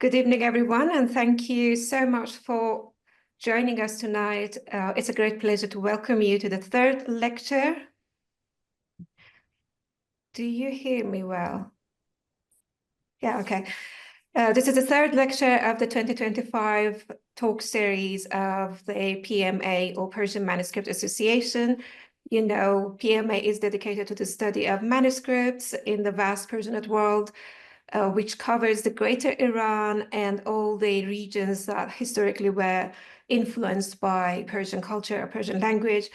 Good evening, everyone, and thank you so much for joining us tonight. It's a great pleasure to welcome you to the third lecture. Do you hear me well? Yeah, okay. This is the third lecture of the 2025 talk series of the PMA, or Persian Manuscript Association. You know, PMA is dedicated to the study of manuscripts in the vast Persianate world, which covers the greater Iran and all the regions that historically were influenced by Persian culture or Persian language.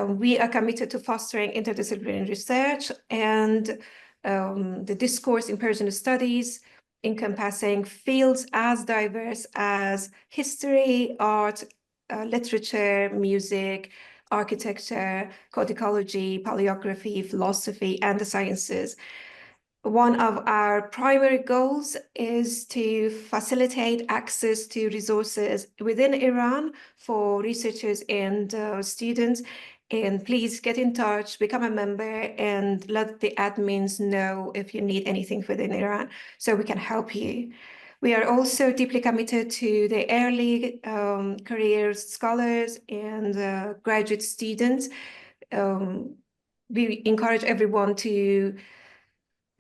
We are committed to fostering interdisciplinary research and the discourse in Persian studies, encompassing fields as diverse as history, art, literature, music, architecture, codicology, paleography, philosophy, and the sciences. One of our primary goals is to facilitate access to resources within Iran for researchers and students. And please get in touch, become a member, and let the admins know if you need anything within Iran so we can help you. We are also deeply committed to the early career scholars and graduate students. We encourage everyone to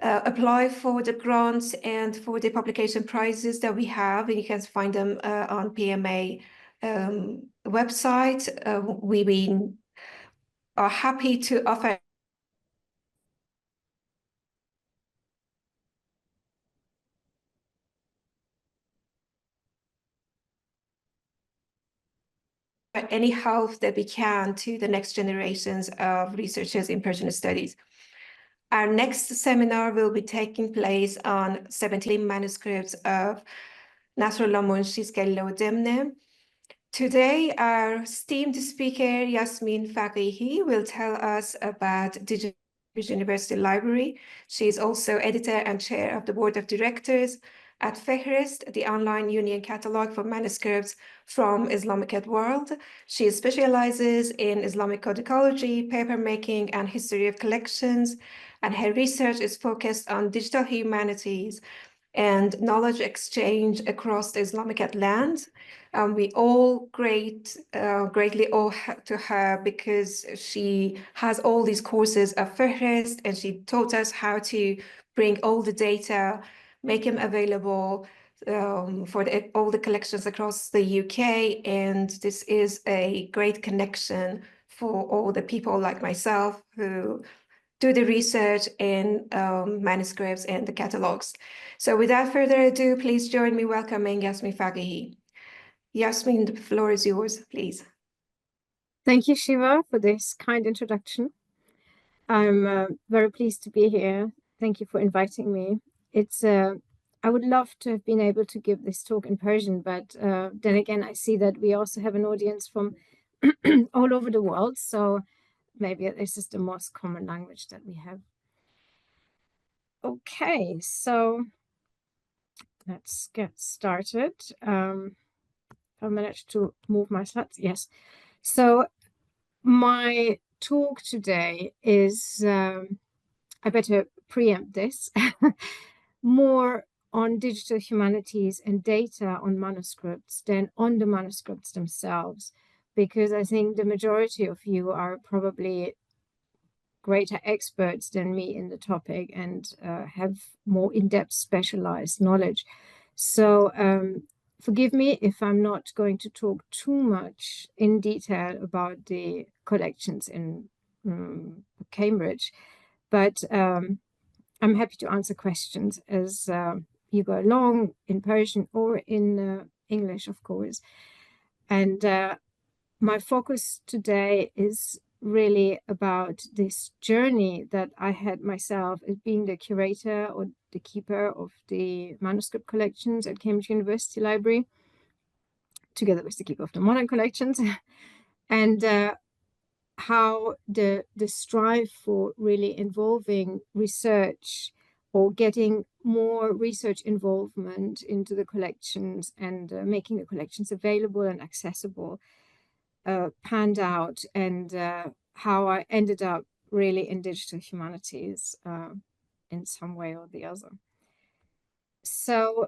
apply for the grants and for the publication prizes that we have, and you can find them on PMA website. We are happy to offer any help that we can to the next generations of researchers in Persian studies. Our next seminar will be taking place on 17 manuscripts of Nasrullah Munshi's Demne. Today, our esteemed speaker, Yasmin Faghihi, will tell us about Digital University Library. She is also editor and chair of the board of directors at FIHRIST, the online union catalog for manuscripts from Islamicate world. She specializes in Islamic codicology, papermaking, and history of collections, and her research is focused on digital humanities and knowledge exchange across the Islamicate lands. We all greatly owe to her because she has all these courses at FIHRIST, and she taught us how to bring all the data, make them available for all the collections across the UK. And this is a great connection for all the people like myself who do the research in manuscripts and the catalogs. So without further ado, please join me welcoming Yasmin Faghihi. Yasmin, the floor is yours, please. Thank you, Shiva, for this kind introduction. I'm very pleased to be here. Thank you for inviting me. I would love to have been able to give this talk in Persian, but then again, I see that we also have an audience from all over the world. So maybe this is the most common language that we have. Okay, so let's get started. I managed to move my slides. Yes. So my talk today is, I better preempt this, more on digital humanities and data on manuscripts than on the manuscripts themselves, because I think the majority of you are probably greater experts than me in the topic and have more in-depth specialized knowledge. So forgive me if I'm not going to talk too much in detail about the collections in Cambridge, but I'm happy to answer questions as you go along in Persian or in English, of course. And my focus today is really about this journey that I had myself as being the curator or the keeper of the manuscript collections at Cambridge University Library, together with the keeper of the modern collections, and how the strive for really involving research or getting more research involvement into the collections and making the collections available and accessible panned out, and how I ended up really in digital humanities in some way or the other. So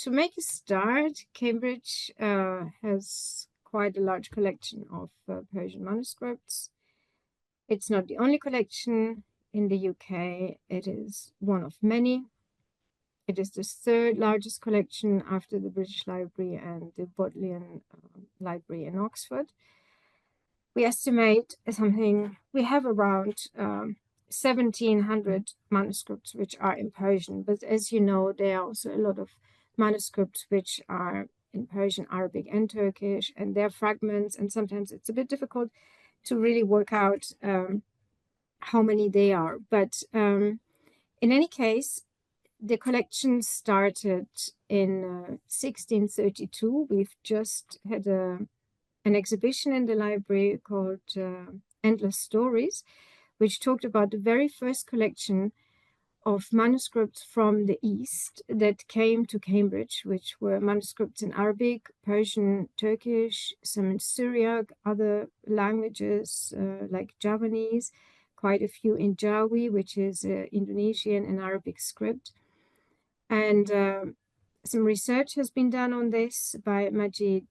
to make a start, Cambridge has quite a large collection of Persian manuscripts. It's not the only collection in the UK. It is one of many. It is the third largest collection after the British Library and the Bodleian Library in Oxford. We estimate we have around 1,700 manuscripts which are in Persian, but as you know, there are also a lot of manuscripts which are in Persian, Arabic, and Turkish, and they're fragments, and sometimes it's a bit difficult to really work out how many they are. But in any case, the collection started in 1632. We've just had an exhibition in the library called Endless Stories, which talked about the very first collection of manuscripts from the East that came to Cambridge, which were manuscripts in Arabic, Persian, Turkish, some in Syriac, other languages like Javanese, quite a few in Jawi, which is Indonesian and Arabic script. And some research has been done on this by Majid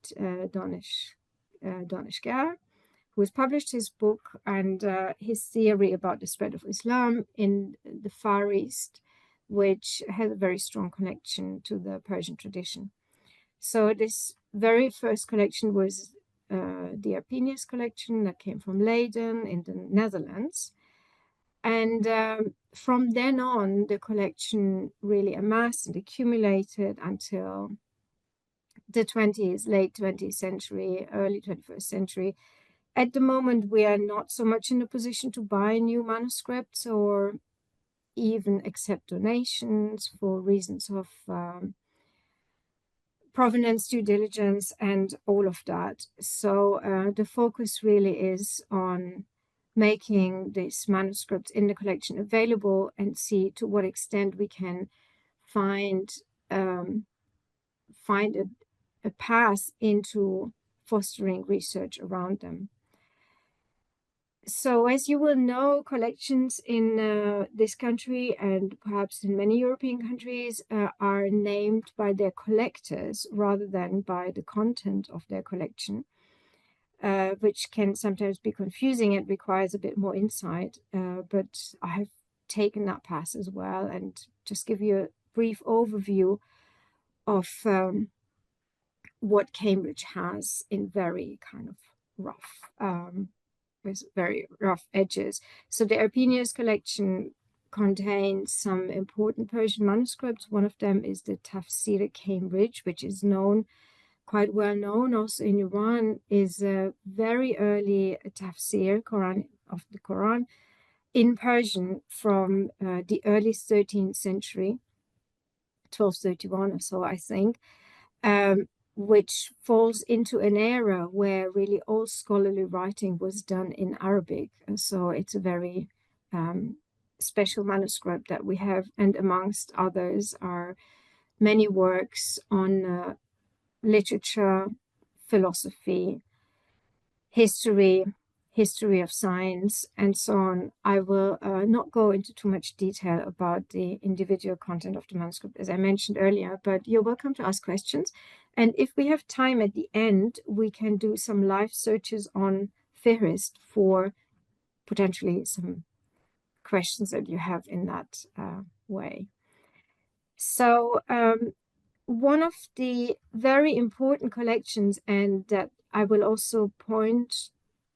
Daneshgar, who has published his book and his theory about the spread of Islam in the Far East, which has a very strong connection to the Persian tradition. So this very first collection was the Arpenius collection that came from Leiden in the Netherlands. And from then on, the collection really amassed and accumulated until the late 20th century, early 21st century. At the moment, we are not so much in a position to buy new manuscripts or even accept donations for reasons of provenance, due diligence, and all of that. So the focus really is on making these manuscripts in the collection available and see to what extent we can find a path into fostering research around them. So as you will know, collections in this country and perhaps in many European countries are named by their collectors rather than by the content of their collection, which can sometimes be confusing and requires a bit more insight. But I have taken that path as well and just give you a brief overview of what Cambridge has in very kind of rough with very rough edges. So the Arpenius collection contains some important Persian manuscripts. One of them is the Tafsir Cambridge, which is quite well known also in Iran, is a very early tafsir of the Quran in Persian from the early 13th century, 1231 or so, I think, which falls into an era where really all scholarly writing was done in Arabic. And so it's a very special manuscript that we have. And amongst others are many works on literature, philosophy, history of science, and so on. I will not go into too much detail about the individual content of the manuscript, as I mentioned earlier, but you're welcome to ask questions. And if we have time at the end, we can do some live searches on FIHRIST for potentially some questions that you have in that way. So one of the very important collections, and that I will also point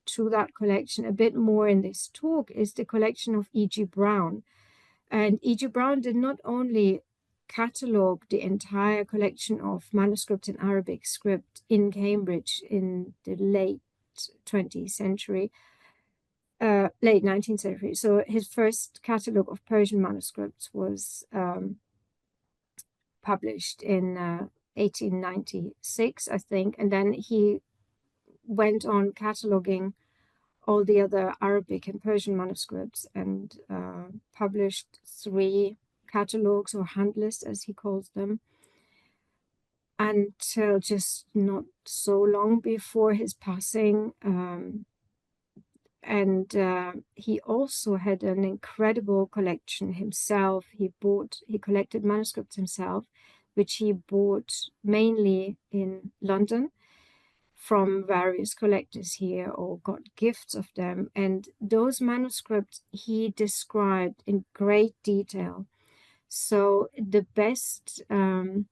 to that collection a bit more in this talk, is the collection of E.G. Browne. And E.G. Browne did not only catalogue the entire collection of manuscripts in Arabic script in Cambridge in the late 20th century, late 19th century. So his first catalogue of Persian manuscripts was published in 1896, I think, and then he went on cataloging all the other Arabic and Persian manuscripts and published 3 catalogues or hand lists, as he calls them, until just not so long before his passing. And he also had an incredible collection himself. He collected manuscripts himself which he bought mainly in London from various collectors here, or got gifts of them. And those manuscripts he described in great detail. So the best, the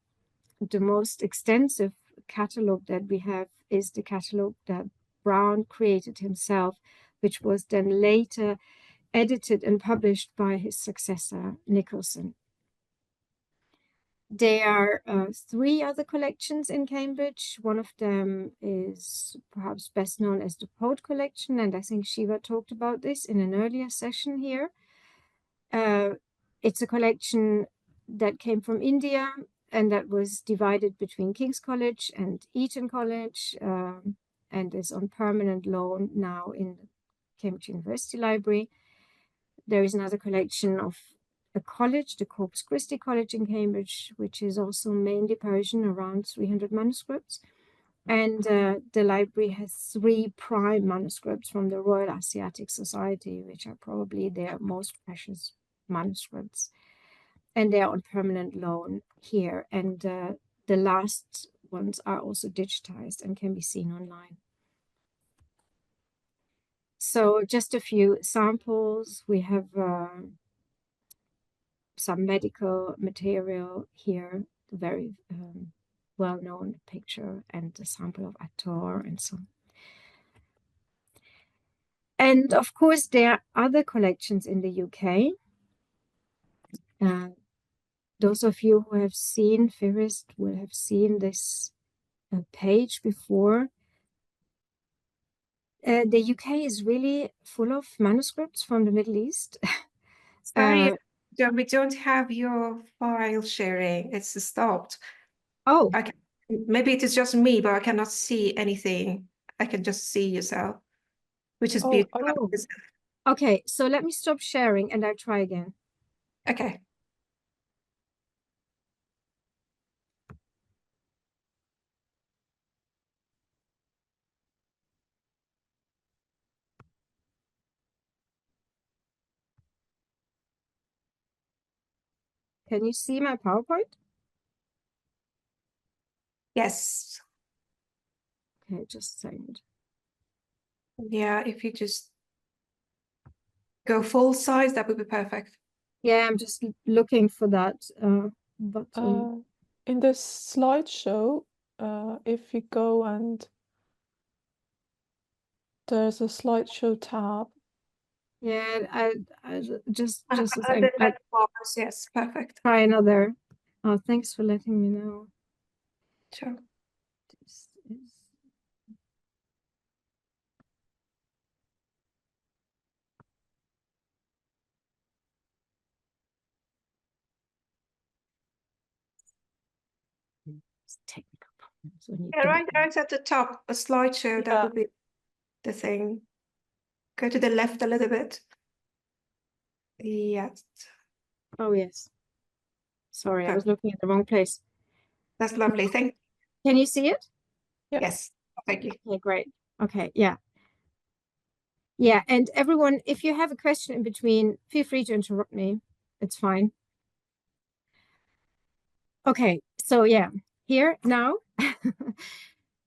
most extensive catalogue that we have is the catalogue that Brown created himself, which was then later edited and published by his successor, Nicholson. There are 3 other collections in Cambridge. One of them is perhaps best known as the Poet Collection, and I think Shiva talked about this in an earlier session here. It's a collection that came from India and that was divided between King's College and Eton College, and is on permanent loan now in the Cambridge University Library. There is another collection of a college, the Corpus Christi College in Cambridge, which is also mainly Persian, around 300 manuscripts. And the library has 3 prime manuscripts from the Royal Asiatic Society, which are probably their most precious manuscripts. And they are on permanent loan here. And the last ones are also digitized and can be seen online. So just a few samples. We have some medical material here, a very well-known picture and a sample of Ator and so on. And of course, there are other collections in the UK. Those of you who have seen FIHRIST will have seen this page before. The UK is really full of manuscripts from the Middle East. Sorry, we don't have your file sharing. It's stopped. Oh, maybe it is just me, but I cannot see anything. I can just see yourself, which is beautiful. Okay, so let me stop sharing and I'll try again. Okay. Can you see my PowerPoint? Yes. Okay, just a second. Yeah, if you just go full size, that would be perfect. Yeah, I'm just looking for that button. In the slideshow, if you go and there's a slideshow tab. Yeah, I just a second. Yes, perfect. Try another. Oh, thanks for letting me know. Sure. This is... It's technical problems when you right at the top, a slideshow, that would be the thing. Go to the left a little bit. Yes. Oh, yes. Sorry, I was looking at the wrong place. That's lovely. Thank you. Can you see it? Yes. Thank you. Okay, great. Okay, yeah. Yeah, and everyone, if you have a question in between, feel free to interrupt me. It's fine. Okay, so yeah, here now,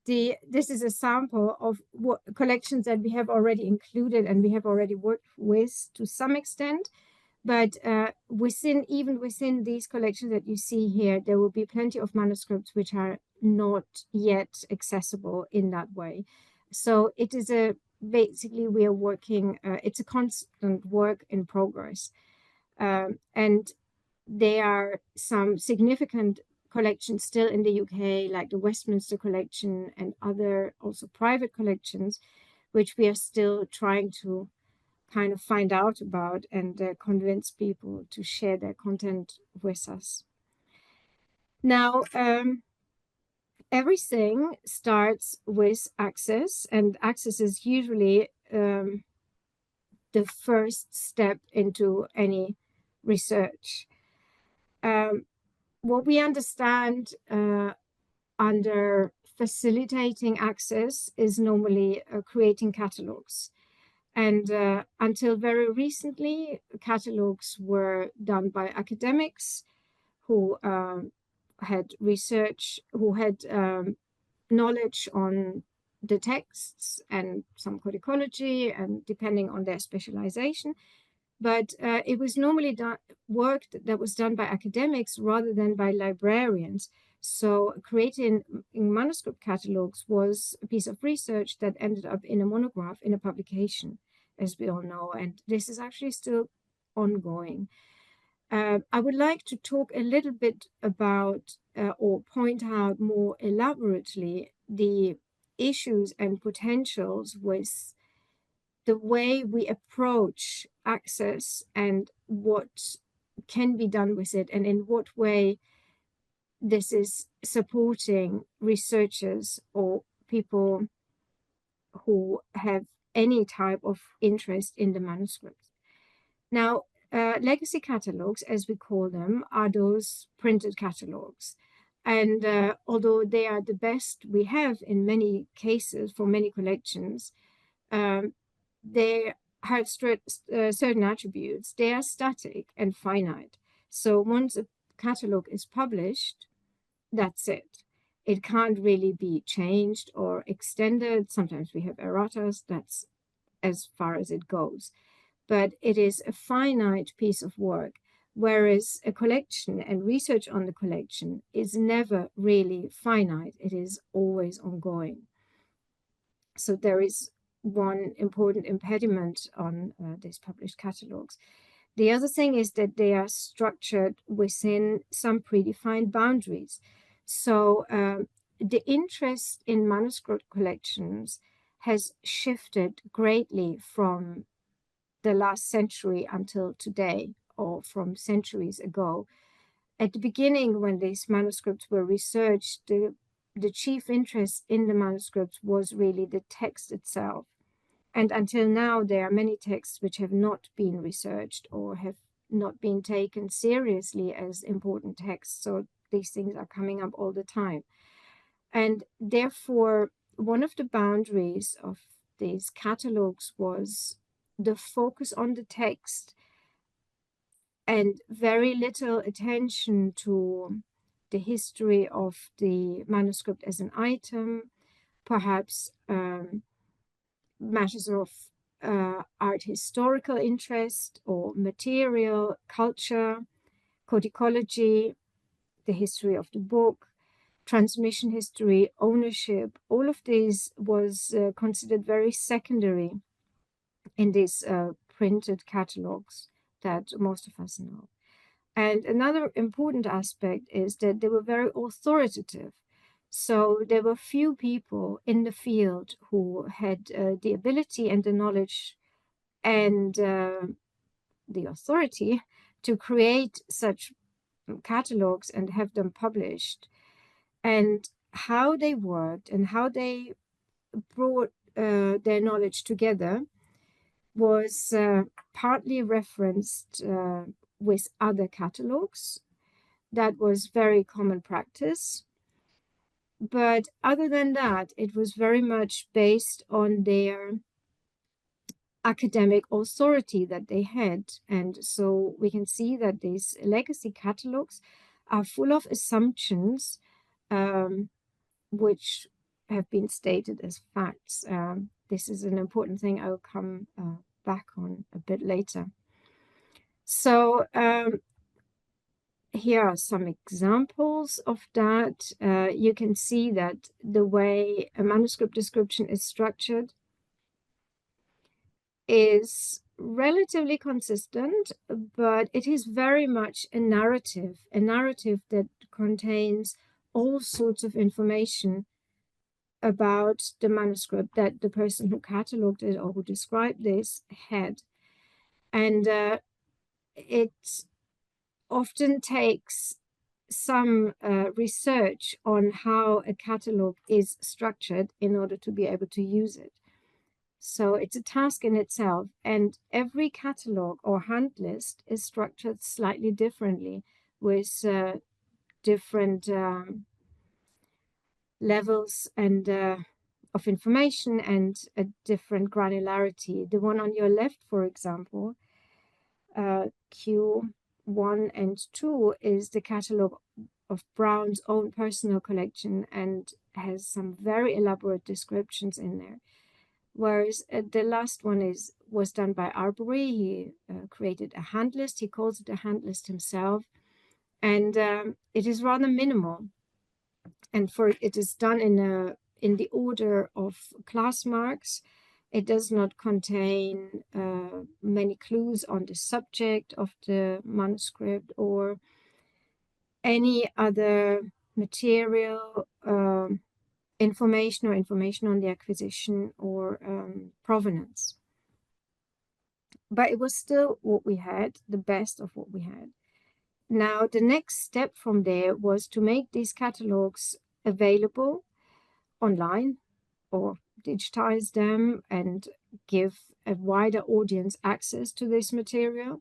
this is a sample of what collections that we have already included and we have already worked with to some extent. But even within these collections that you see here, there will be plenty of manuscripts which are not yet accessible in that way. So it is basically we are working, it's a constant work in progress. And there are some significant collections still in the UK, like the Westminster collection and other also private collections, which we are still trying to kind of find out about and convince people to share their content with us. Now, everything starts with access, and access is usually the first step into any research. What we understand under facilitating access is normally creating catalogues. And until very recently, catalogues were done by academics who had research, who had knowledge on the texts and some codicology, and depending on their specialization. But it was normally work that was done by academics rather than by librarians. So creating manuscript catalogues was a piece of research that ended up in a monograph, in a publication, as we all know. And this is actually still ongoing. I would like to talk a little bit about or point out more elaborately the issues and potentials with the way we approach access and what can be done with it, and in what way this is supporting researchers or people who have any type of interest in the manuscripts. Now, legacy catalogues, as we call them, are those printed catalogues. And although they are the best we have in many cases for many collections, they have certain attributes. They are static and finite. So once a catalog is published, that's it. It can't really be changed or extended. Sometimes we have erratas. That's as far as it goes. But it is a finite piece of work, whereas a collection and research on the collection is never really finite. It is always ongoing. So there is one important impediment on these published catalogues. The other thing is that they are structured within some predefined boundaries. So the interest in manuscript collections has shifted greatly from the last century until today, or from centuries ago. At the beginning, when these manuscripts were researched, the chief interest in the manuscripts was really the text itself. And until now, there are many texts which have not been researched or have not been taken seriously as important texts. So these things are coming up all the time. And therefore, one of the boundaries of these catalogues was the focus on the text and very little attention to the history of the manuscript as an item, perhaps matters of art historical interest or material, culture, codicology, the history of the book, transmission history, ownership. All of these was considered very secondary in these printed catalogues that most of us know. And another important aspect is that they were very authoritative. So there were few people in the field who had the ability and the knowledge and the authority to create such catalogues and have them published. And how they worked and how they brought their knowledge together was partly referenced with other catalogues. That was very common practice. But other than that, it was very much based on their academic authority that they had. And so we can see that these legacy catalogues are full of assumptions which have been stated as facts. This is an important thing I'll come back on a bit later. So here are some examples of that. You can see that the way a manuscript description is structured is relatively consistent, but it is very much a narrative that contains all sorts of information about the manuscript that the person who catalogued it or who described this had. And it often takes some research on how a catalogue is structured in order to be able to use it. So it's a task in itself, and every catalogue or hand list is structured slightly differently with different levels and of information and a different granularity. The one on your left, for example, Q1 and 2 is the catalogue of Brown's own personal collection and has some very elaborate descriptions in there. Whereas the last one was done by Arbery. He created a hand list. He calls it a hand list himself. And it is rather minimal. And it is done in the order of class marks. It does not contain many clues on the subject of the manuscript or any other material information on the acquisition or provenance. But it was still what we had, the best of what we had. Now, the next step from there was to make these catalogues available online or digitize them and give a wider audience access to this material.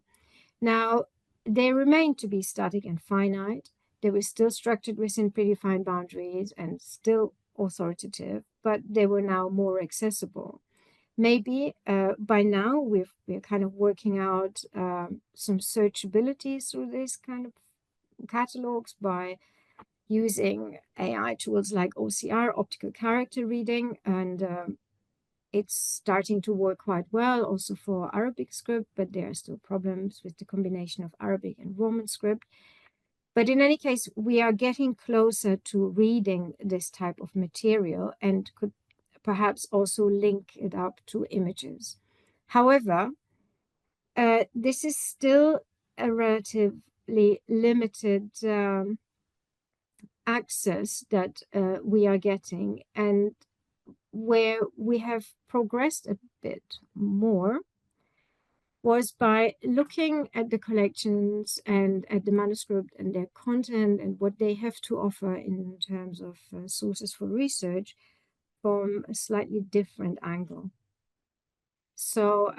Now, they remain to be static and finite. They were still structured within predefined boundaries and still authoritative, but they were now more accessible. Maybe by now we're kind of working out some searchability through this kind of catalogs by using AI tools like OCR, optical character reading, and it's starting to work quite well also for Arabic script, but there are still problems with the combination of Arabic and Roman script. But in any case, we are getting closer to reading this type of material and could perhaps also link it up to images. However, this is still a relatively limited access that we are getting, and where we have progressed a bit more was by looking at the collections and at the manuscript and their content and what they have to offer in terms of sources for research from a slightly different angle. So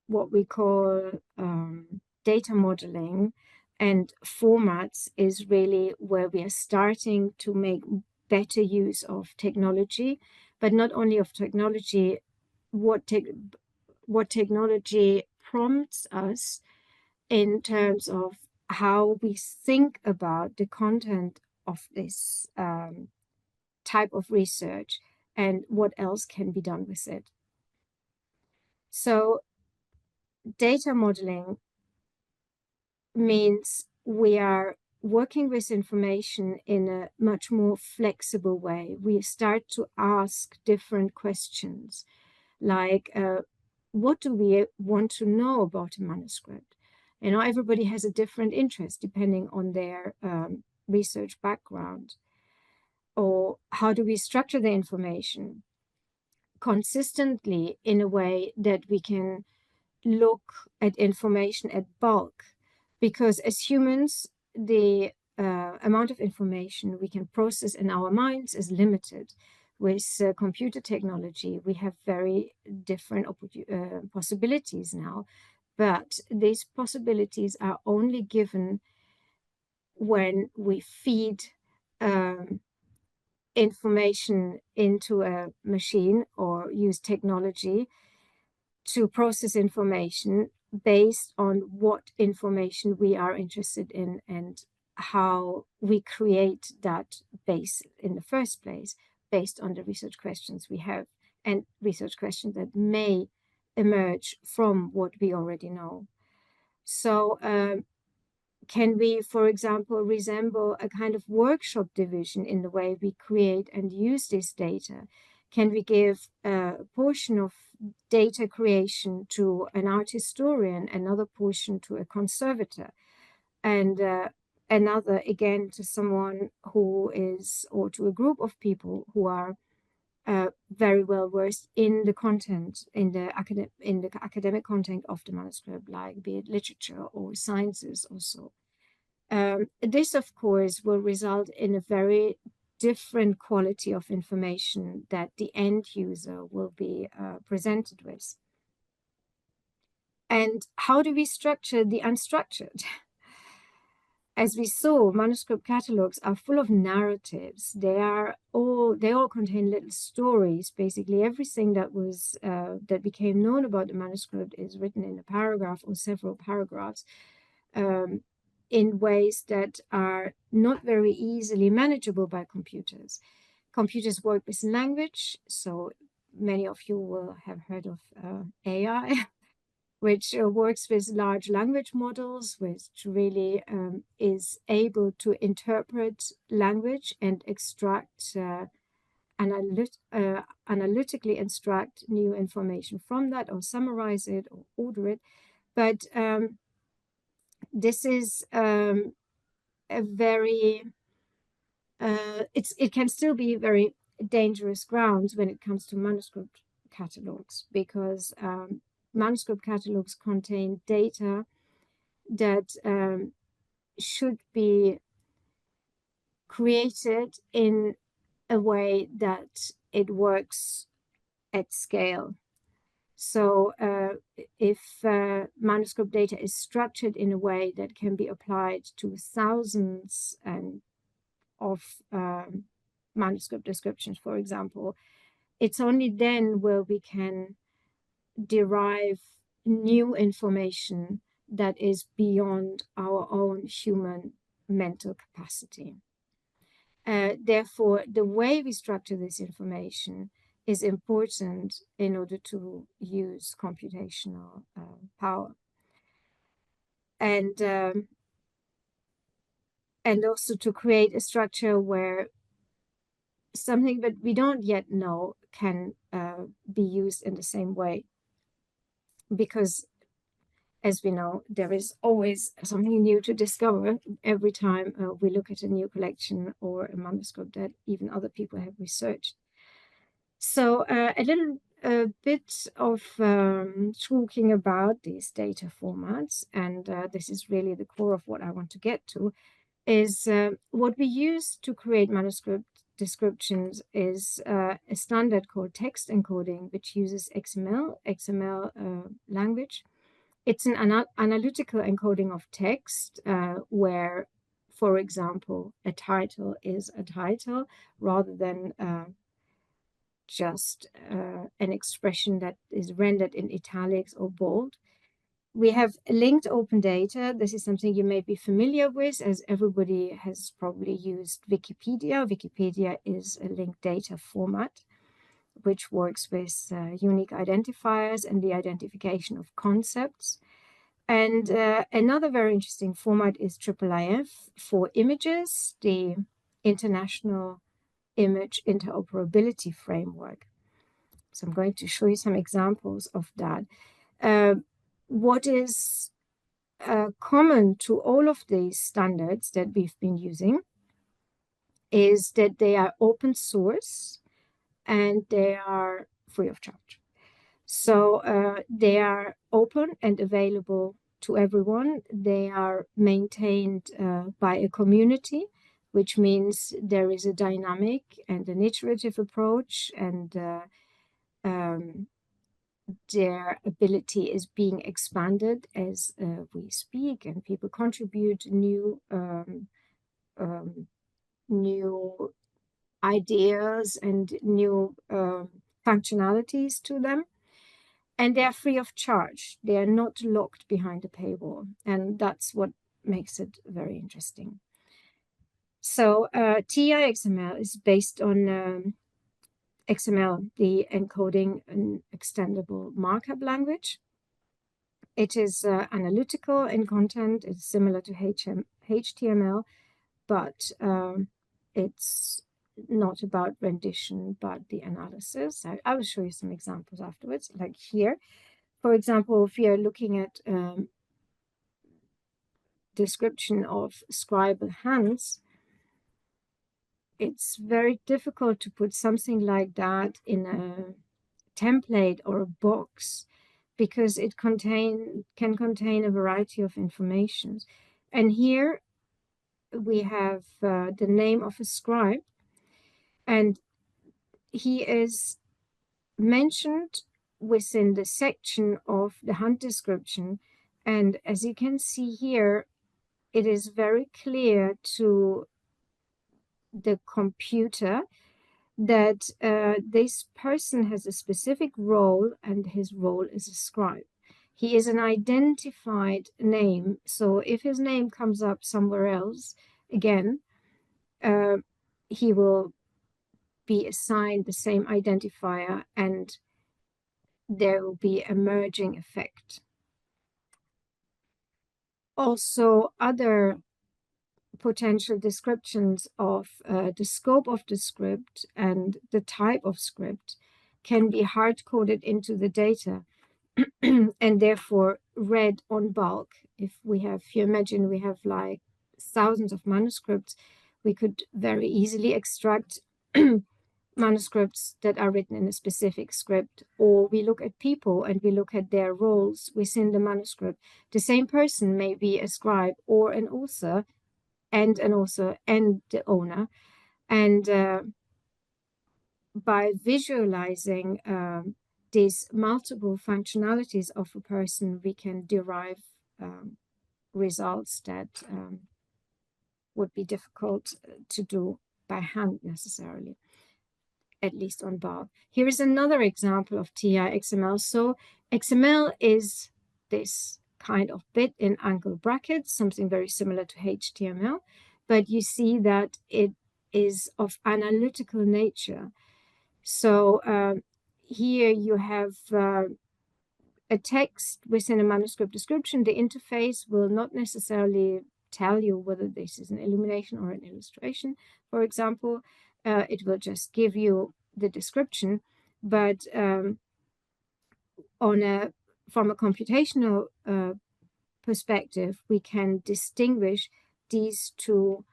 what we call data modeling and formats is really where we are starting to make better use of technology, but not only of technology, what technology prompts us in terms of how we think about the content of this type of research and what else can be done with it. So data modeling means we are working with information in a much more flexible way. We start to ask different questions, like what do we want to know about a manuscript? You know, everybody has a different interest depending on their research background. Or how do we structure the information consistently in a way that we can look at information at bulk? Because as humans, the amount of information we can process in our minds is limited. With computer technology, we have very different possibilities now, but these possibilities are only given when we feed information into a machine or use technology to process information based on what information we are interested in and how we create that base in the first place based on the research questions we have and research questions that may emerge from what we already know. So can we, for example, resemble a kind of workshop division in the way we create and use this data? Can we give a portion of data creation to an art historian, another portion to a conservator, and another again to someone who is, or to a group of people who are very well versed in the content, in the academic content of the manuscript, like be it literature or sciences also. This, of course, will result in a very different quality of information that the end user will be presented with. And how do we structure the unstructured? As we saw, manuscript catalogues are full of narratives. They all contain little stories. Basically, everything that became known about the manuscript is written in a paragraph or several paragraphs. in ways that are not very easily manageable by computers. Computers work with language, so many of you will have heard of AI, which works with large language models, which really is able to interpret language and extract, analytically extract new information from that, or summarize it, or order it. But this is a very, it can still be very dangerous grounds when it comes to manuscript catalogues, because manuscript catalogues contain data that should be created in a way that it works at scale. So if manuscript data is structured in a way that can be applied to thousands of manuscript descriptions, for example, it's only then where we can derive new information that is beyond our own human mental capacity. Therefore, the way we structure this information is important in order to use computational power. And also to create a structure where something that we don't yet know can be used in the same way. Because, as we know, there is always something new to discover every time we look at a new collection or a manuscript that even other people have researched. So a little bit of talking about these data formats, and this is really the core of what I want to get to, is what we use to create manuscript descriptions is a standard called text encoding, which uses XML language. It's an analytical encoding of text where, for example, a title is a title rather than just an expression that is rendered in italics or bold. We have linked open data. This is something you may be familiar with, as everybody has probably used Wikipedia. Wikipedia is a linked data format, which works with unique identifiers and the identification of concepts. And another very interesting format is IIIF for images, the International Image Interoperability Framework. So I'm going to show you some examples of that. What is common to all of these standards that we've been using is that they are open source and they are free of charge. So they are open and available to everyone. They are maintained by a community, which means there is a dynamic and an iterative approach, and their ability is being expanded as we speak, and people contribute new new ideas and new functionalities to them. And they are free of charge. They are not locked behind a paywall. And that's what makes it very interesting. So TI-XML is based on XML, the encoding and extendable markup language. It is analytical in content. It's similar to HTML, but it's not about rendition, but the analysis. I will show you some examples afterwards, like here. For example, if we are looking at description of scribal hands, it's very difficult to put something like that in a template or a box, because it can contain a variety of information. And here we have the name of a scribe, and he is mentioned within the section of the hand description. And as you can see here, it is very clear to the computer that this person has a specific role, and his role is a scribe. He is an identified name. So if his name comes up somewhere else, again, he will be assigned the same identifier, and there will be a merging effect. Also, other potential descriptions of the scope of the script and the type of script can be hard-coded into the data and therefore read on bulk. If you imagine we have like thousands of manuscripts, we could very easily extract manuscripts that are written in a specific script, or we look at people and we look at their roles within the manuscript. The same person may be a scribe or an author, and an author and the owner. And by visualizing these multiple functionalities of a person, we can derive results that would be difficult to do by hand necessarily, at least on bar. Here is another example of TI XML. So XML is this kind of bit in angle brackets, something very similar to HTML, but you see that it is of analytical nature. So here you have a text within a manuscript description. The interface will not necessarily tell you whether this is an illumination or an illustration, for example. It will just give you the description, but from a computational perspective, we can distinguish these two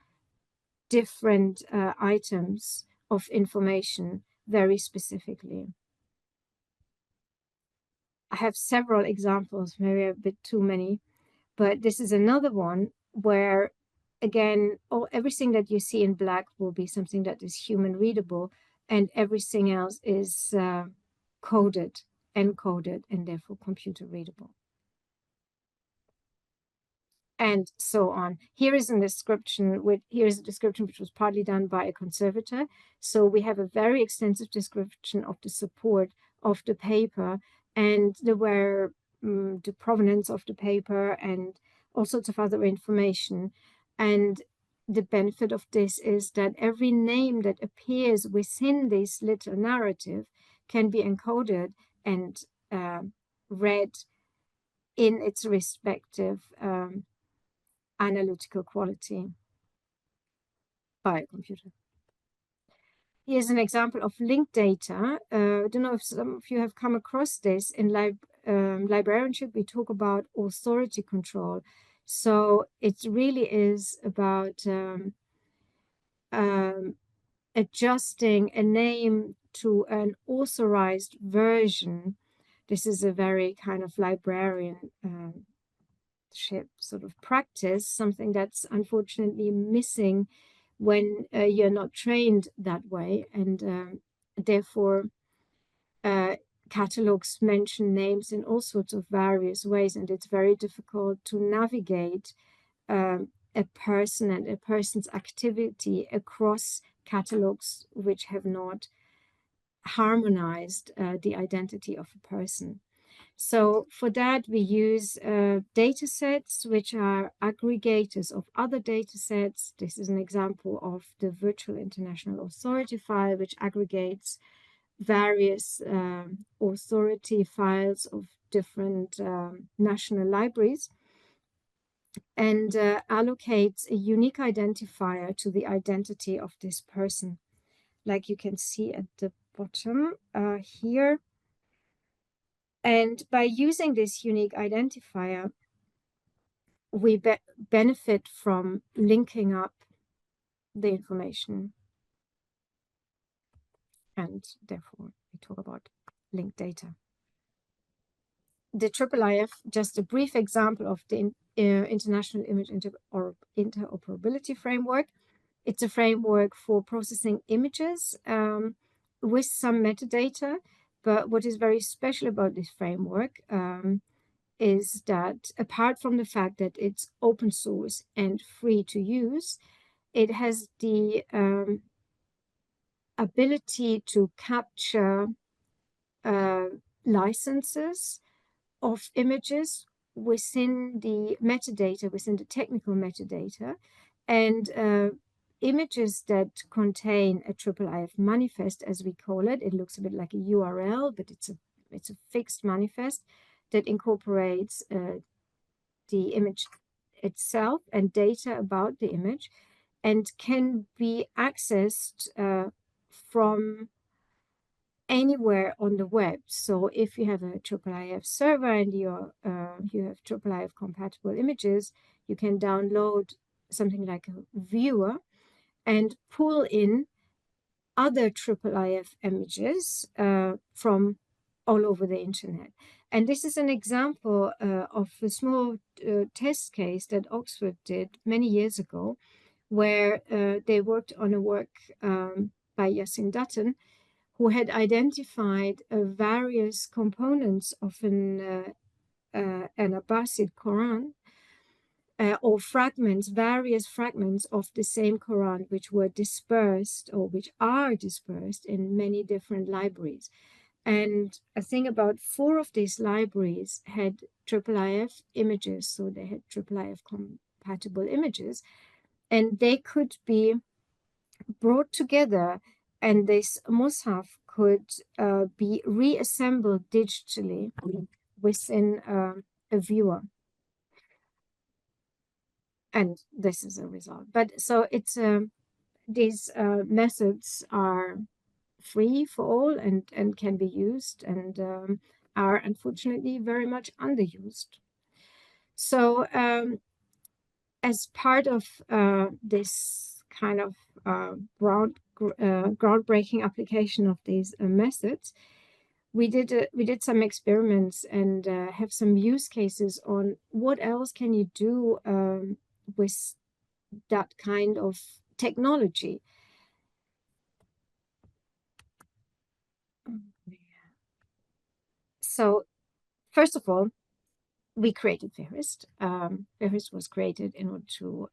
different items of information very specifically. I have several examples, maybe a bit too many, but this is another one where, again, everything that you see in black will be something that is human readable, and everything else is coded, encoded, and therefore computer readable, and so on. Here is a description which was partly done by a conservator. So we have a very extensive description of the support of the paper and the provenance of the paper and all sorts of other information. And the benefit of this is that every name that appears within this little narrative can be encoded and read in its respective analytical quality by a computer. Here's an example of linked data. I don't know if some of you have come across this. In librarianship, we talk about authority control. So it really is about adjusting a name to an authorized version. This is a very kind of librarian sort of practice, something that's unfortunately missing when you're not trained that way, and therefore catalogs mention names in all sorts of various ways, and it's very difficult to navigate a person and a person's activity across catalogs which have not harmonized the identity of a person. So for that, we use data sets, which are aggregators of other data sets. This is an example of the Virtual International Authority file, which aggregates various authority files of different national libraries and allocates a unique identifier to the identity of this person. Like you can see at the bottom here. And by using this unique identifier, we benefit from linking up the information. And therefore, we talk about linked data. The IIIF, just a brief example of the International Image Interoperability Framework. It's a framework for processing images with some metadata. But what is very special about this framework is that apart from the fact that it's open source and free to use, it has the ability to capture licenses of images within the metadata, within the technical metadata, and images that contain a IIIF manifest, as we call it. It looks a bit like a URL, but it's a fixed manifest that incorporates the image itself and data about the image, and can be accessed from anywhere on the web. So if you have a IIIF server and you have IIIF compatible images, you can download something like a viewer and pull in other IIIF images from all over the internet. And this is an example of a small test case that Oxford did many years ago, where they worked on a work by Yasmin Faghihi, who had identified various components of an Abbasid Quran, or fragments, various fragments of the same Quran, which were dispersed, or which are dispersed in many different libraries. And I think about 4 of these libraries had IIIF images, so they had IIIF compatible images, and they could be brought together, and this mushaf could be reassembled digitally within a viewer. And this is a result. But so it's these methods are free for all and can be used, and are unfortunately very much underused. So as part of this kind of groundbreaking application of these methods, we did some experiments and have some use cases on what else can you do with that kind of technology. So first of all, we created FIHRIST. FIHRIST was created in order to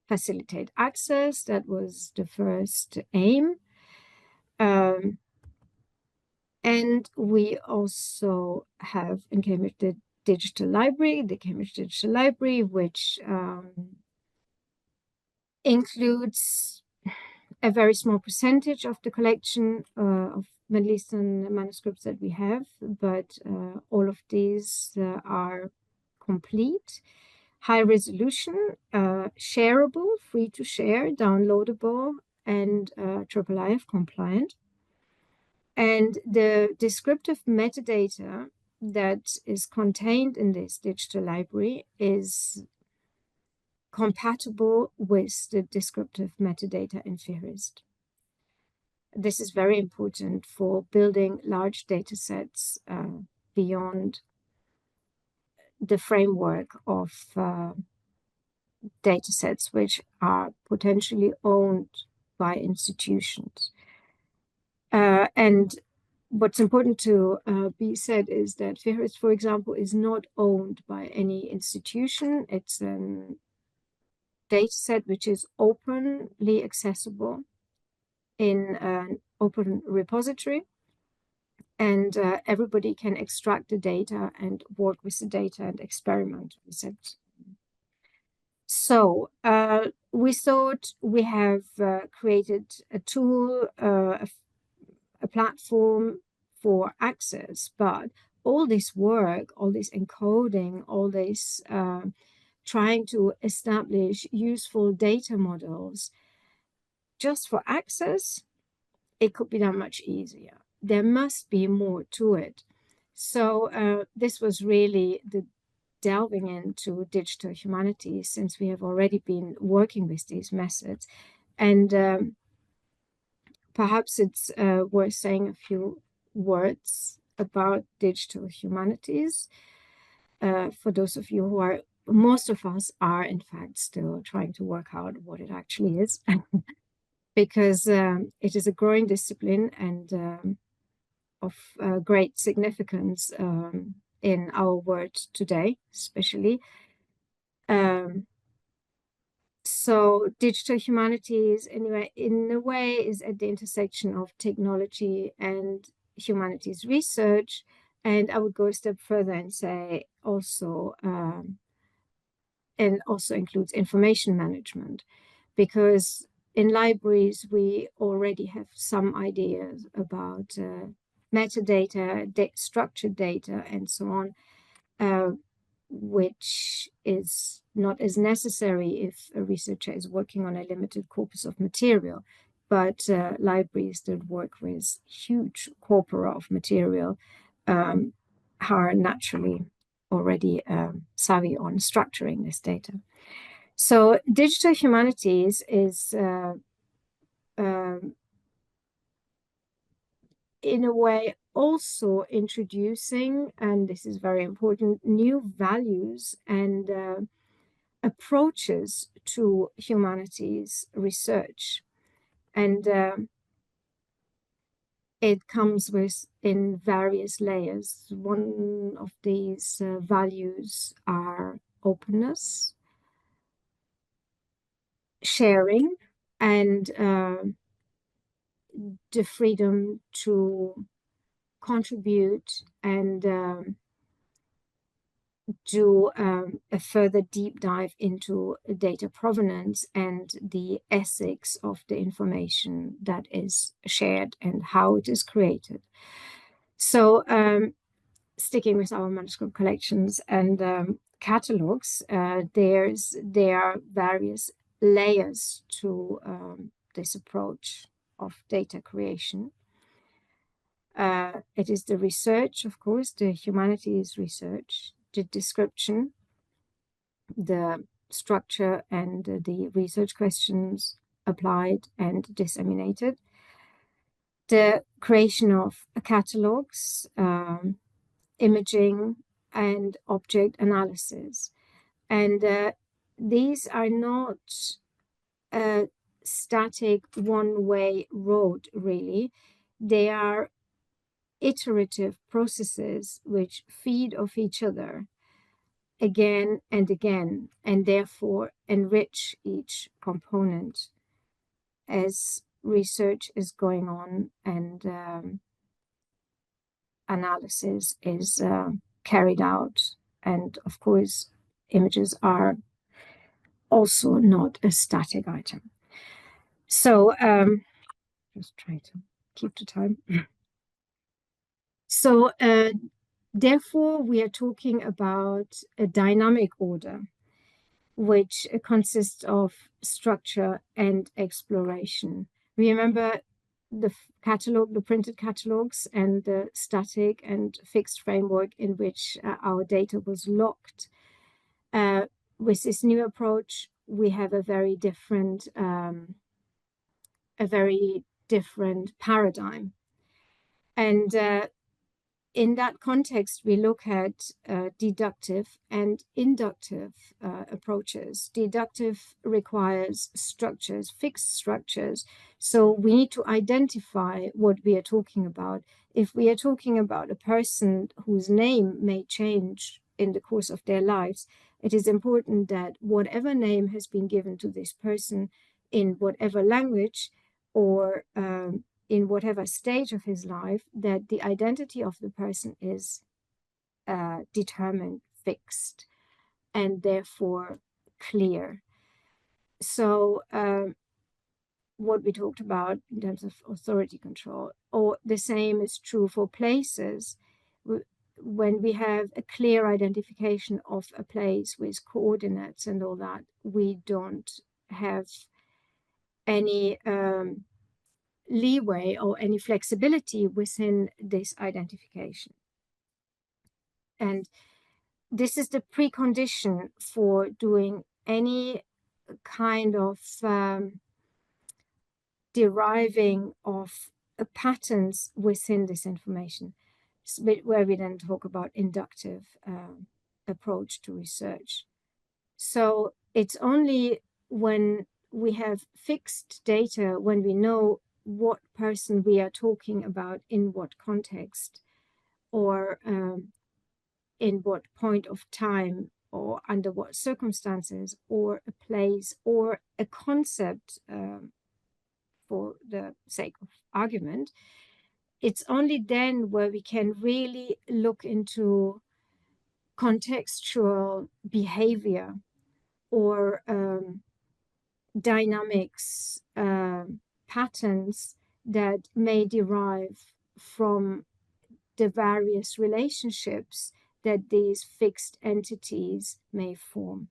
facilitate access. That was the first aim. And we also have in Cambridge the digital library, the Cambridge Digital Library, which includes a very small percentage of the collection of Middle Eastern manuscripts that we have, but all of these are complete, high resolution, shareable, free to share, downloadable, and IIIF compliant. And the descriptive metadata that is contained in this digital library is compatible with the descriptive metadata in FIHRIST. This is very important for building large data sets beyond the framework of data sets which are potentially owned by institutions. And what's important to be said is that FIHRIST, for example, is not owned by any institution. It's a data set which is openly accessible in an open repository, and everybody can extract the data and work with the data and experiment with it. So we thought we have created a tool, a platform for access, but all this work, all this encoding, all this trying to establish useful data models just for access, it could be done much easier. There must be more to it. So this was really the delving into digital humanities, since we have already been working with these methods. And perhaps it's worth saying a few words about digital humanities. For those of you who are, most of us are in fact still trying to work out what it actually is, because it is a growing discipline and of great significance in our world today, especially. So digital humanities, anyway, in a way, is at the intersection of technology and humanities research, And I would go a step further and say also, and also includes information management, because in libraries, we already have some ideas about metadata, structured data, and so on, which is not as necessary if a researcher is working on a limited corpus of material. But libraries that work with huge corpora of material are naturally already savvy on structuring this data. So digital humanities is in a way also introducing, and this is very important, new values and approaches to humanities research. And it comes in various layers. One of these values are openness, sharing, and the freedom to contribute and do a further deep dive into data provenance and the ethics of the information that is shared and how it is created. So sticking with our manuscript collections and catalogues, there are various layers to this approach of data creation. It is the research, of course, the humanities research, the description, the structure and the research questions applied and disseminated, the creation of catalogues, imaging, and object analysis. And these are not a static one-way road, really. They are iterative processes which feed off each other again and again, and therefore enrich each component as research is going on and analysis is carried out. And of course, images are also not a static item. So just try to keep the time. So therefore, we are talking about a dynamic order, which consists of structure and exploration. Remember the catalog, the printed catalogues, and the static and fixed framework in which our data was locked. With this new approach, we have a very different paradigm. And in that context, we look at deductive and inductive approaches. Deductive requires structures, fixed structures. So we need to identify what we are talking about. If we are talking about a person whose name may change in the course of their lives, it is important that whatever name has been given to this person in whatever language or in whatever stage of his life, that the identity of the person is determined, fixed, and therefore clear. So what we talked about in terms of authority control, or the same is true for places. When we have a clear identification of a place with coordinates and all that, we don't have any leeway or any flexibility within this identification. And this is the precondition for doing any kind of deriving of patterns within this information, where we then talk about inductive approach to research. So it's only when we have fixed data, when we know what person we are talking about in what context, or in what point of time, or under what circumstances, or a place, or a concept, for the sake of argument, it's only then where we can really look into contextual behavior or dynamics, patterns that may derive from the various relationships that these fixed entities may form.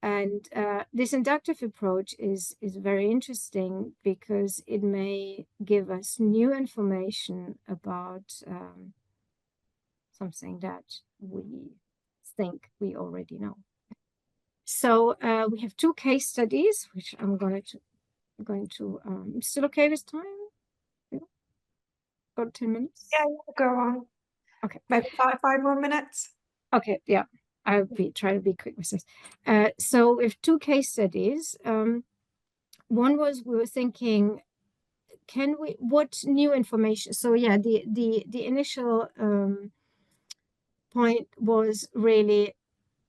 And this inductive approach is very interesting because it may give us new information about something that we think we already know. So we have two case studies, which I'm going to still okay this time? Yeah. About 10 minutes? Yeah, go on. Okay. Maybe five more minutes. Okay, yeah. I'll try to be quick with this. So we have two case studies. One was we were thinking, what new information? So yeah, the initial point was really,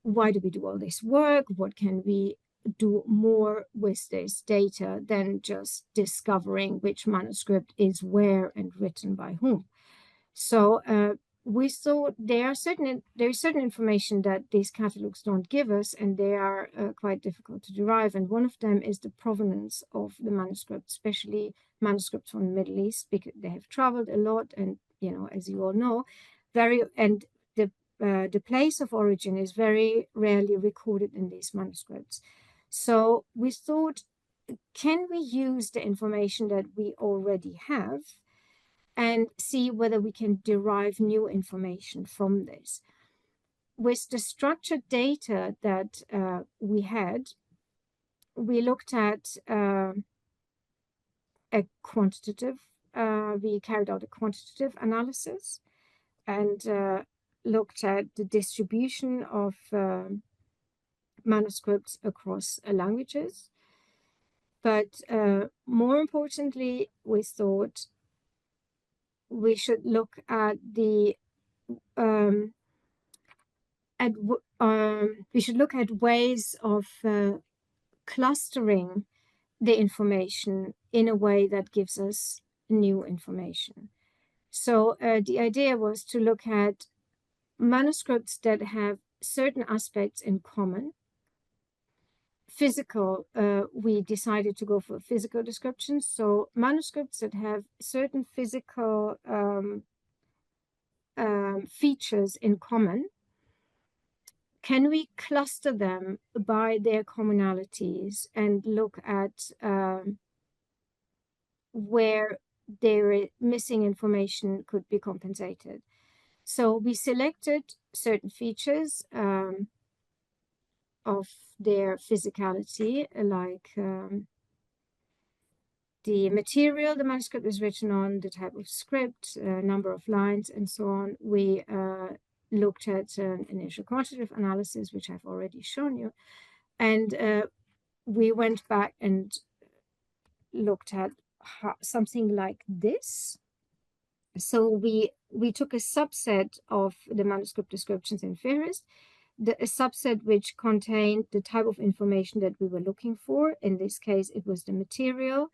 why do we do all this work? What can we do more with this data than just discovering which manuscript is where and written by whom? So we thought there is certain information that these catalogs don't give us, and they are quite difficult to derive. And one of them is the provenance of the manuscript, especially manuscripts from the Middle East, because they have traveled a lot, and as you all know, the place of origin is very rarely recorded in these manuscripts. So we thought, can we use the information that we already have and see whether we can derive new information from this? With the structured data that we had, we looked at a quantitative, we carried out a quantitative analysis and looked at the distribution of manuscripts across languages. But more importantly, we thought we should look at we should look at ways of clustering the information in a way that gives us new information. So the idea was to look at manuscripts that have certain aspects in common. Physical, we decided to go for physical descriptions. So manuscripts that have certain physical features in common, can we cluster them by their commonalities and look at where their missing information could be compensated? So we selected certain features of their physicality, like the material the manuscript is written on, the type of script, number of lines, and so on. We looked at an initial quantitative analysis, which I've already shown you, and we went back and looked at something like this. So we took a subset of the manuscript descriptions in FIHRIST, a subset which contained the type of information that we were looking for. In this case, it was the material,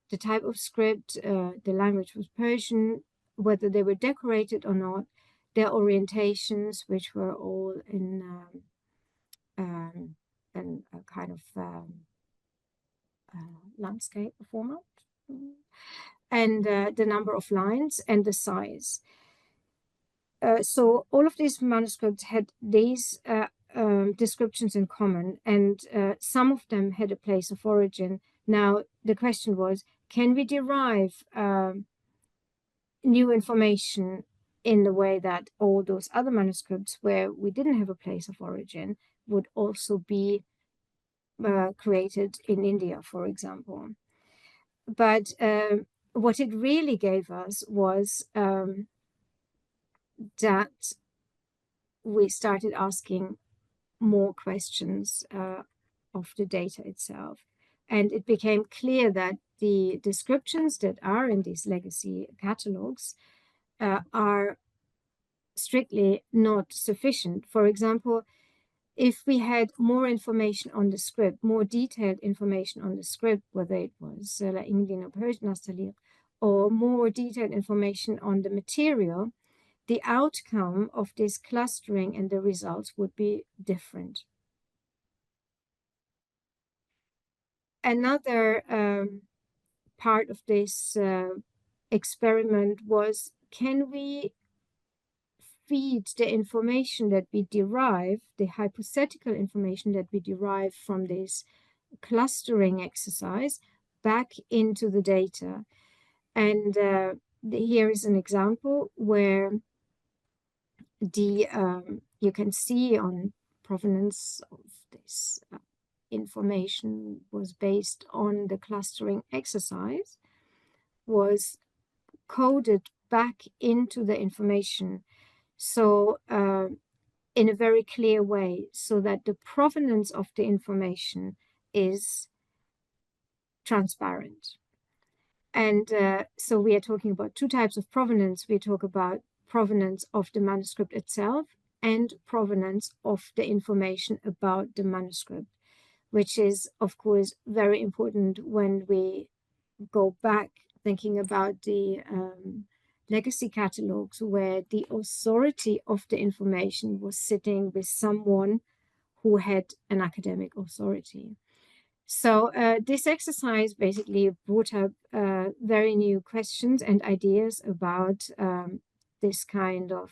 the type of script, the language was Persian, whether they were decorated or not, their orientations, which were all in a kind of landscape format, and the number of lines and the size. So all of these manuscripts had these descriptions in common, and some of them had a place of origin. Now, the question was, can we derive new information in the way that all those other manuscripts where we didn't have a place of origin would also be created in India, for example? But what it really gave us was that we started asking more questions of the data itself. And it became clear that the descriptions that are in these legacy catalogs are strictly not sufficient. For example, if we had more information on the script, more detailed information on the script, whether it was Indian or Persian, or more detailed information on the material, the outcome of this clustering and the results would be different. Another part of this experiment was, can we feed the information that we derive, the hypothetical information that we derive from this clustering exercise, back into the data? And here is an example where you can see on provenance of this information was based on the clustering exercise, was coded back into the information. So in a very clear way, so that the provenance of the information is transparent. And so we are talking about two types of provenance. We talk about provenance of the manuscript itself and provenance of the information about the manuscript, which is, of course, very important when we go back thinking about the legacy catalogues, where the authority of the information was sitting with someone who had an academic authority. So this exercise basically brought up very new questions and ideas about this kind of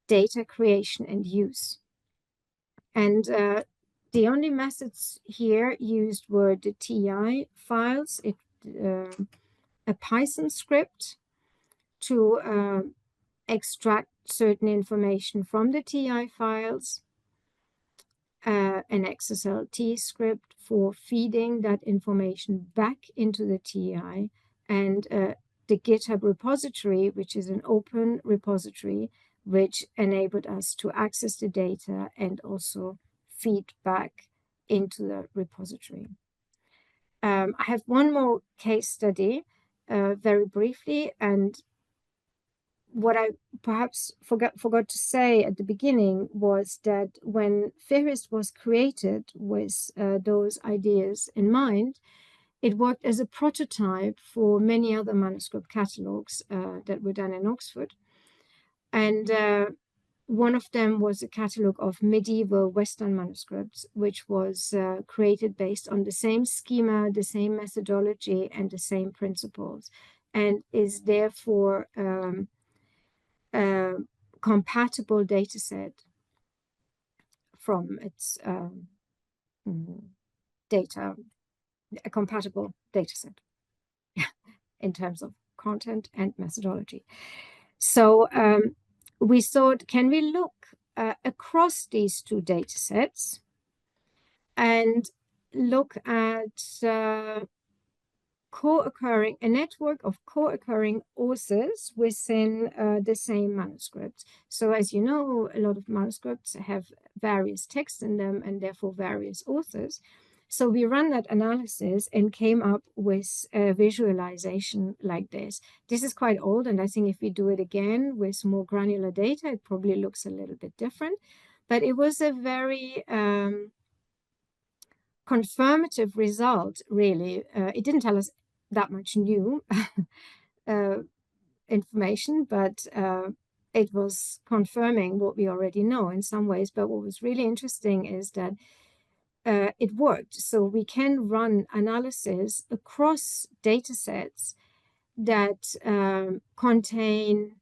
data creation and use. And the only methods here used were the TI files, a Python script to extract certain information from the TI files, an XSLT script for feeding that information back into the TI, and the GitHub repository, which is an open repository, which enabled us to access the data and also feed back into the repository. I have one more case study, very briefly, and what I perhaps forgot to say at the beginning was that when FIHRIST was created with those ideas in mind, it worked as a prototype for many other manuscript catalogues that were done in Oxford. And one of them was a catalogue of medieval Western manuscripts, which was created based on the same schema, the same methodology, and the same principles, and is therefore compatible data set from its a compatible data set in terms of content and methodology. So we thought, can we look across these two data sets and look at a network of co-occurring authors within the same manuscript. So as you know, a lot of manuscripts have various texts in them and therefore various authors. So we ran that analysis and came up with a visualization like this. This is quite old, and I think if we do it again with more granular data, it probably looks a little bit different. But it was a very confirmative result, really. It didn't tell us that much new information, but it was confirming what we already know in some ways. But what was really interesting is that it worked. So we can run analysis across data sets that contain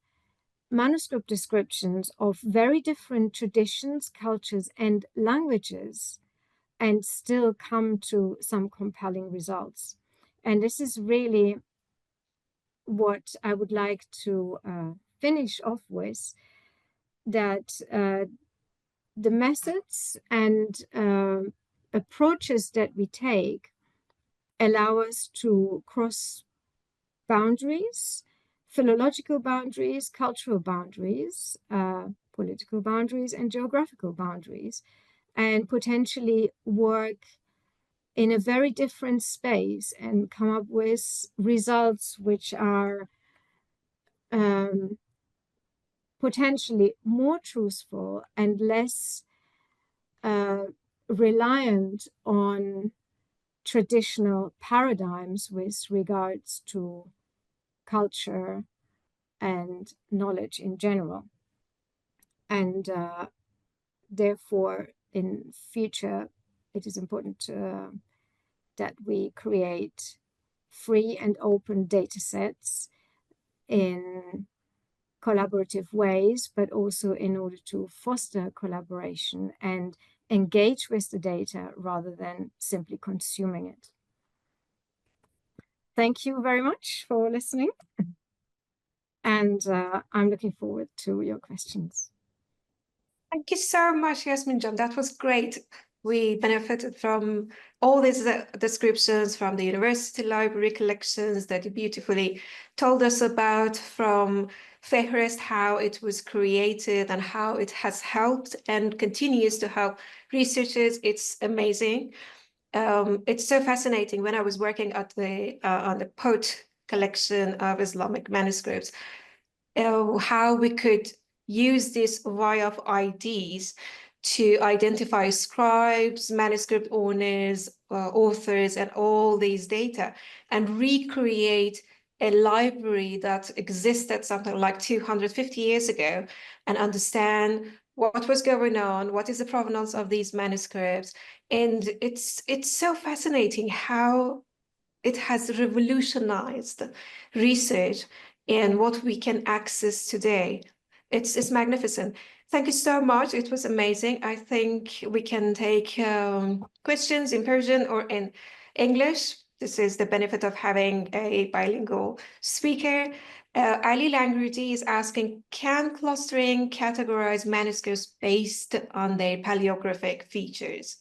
manuscript descriptions of very different traditions, cultures, and languages, and still come to some compelling results. And this is really what I would like to finish off with, that the methods and approaches that we take allow us to cross boundaries, philological boundaries, cultural boundaries, political boundaries, and geographical boundaries, and potentially work in a very different space and come up with results which are potentially more truthful and less reliant on traditional paradigms with regards to culture and knowledge in general. And therefore, in future, it is important that we create free and open data sets in collaborative ways, but also in order to foster collaboration and engage with the data rather than simply consuming it. Thank you very much for listening. And I'm looking forward to your questions. Thank you so much, Yasmin John. That was great. We benefited from all these descriptions from the university library collections that you beautifully told us about, from FIHRIST, how it was created and how it has helped and continues to help researchers. It's amazing. It's so fascinating. When I was working at the on the Poet collection of Islamic manuscripts, how we could use this via of IDs to identify scribes, manuscript owners, authors, and all these data, and recreate a library that existed something like 250 years ago, and understand what was going on, what is the provenance of these manuscripts. And it's so fascinating how it has revolutionized research and what we can access today. It's magnificent. Thank you so much. It was amazing. I think we can take questions in Persian or in English. This is the benefit of having a bilingual speaker. Ali Langrudi is asking, can clustering categorize manuscripts based on their paleographic features?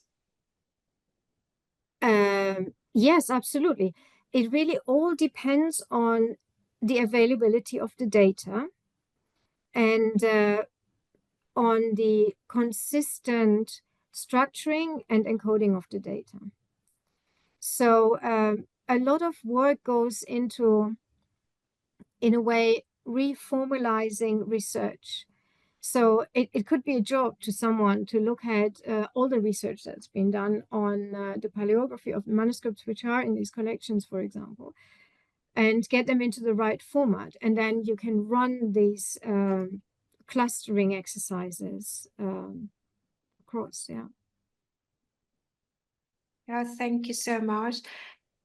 Yes, absolutely. It really all depends on the availability of the data and on the consistent structuring and encoding of the data. So a lot of work goes into, in a way, reformalizing research. So it could be a job to someone to look at all the research that's been done on the paleography of manuscripts which are in these collections, for example, and get them into the right format. And then you can run these clustering exercises across, yeah. Yeah, thank you so much.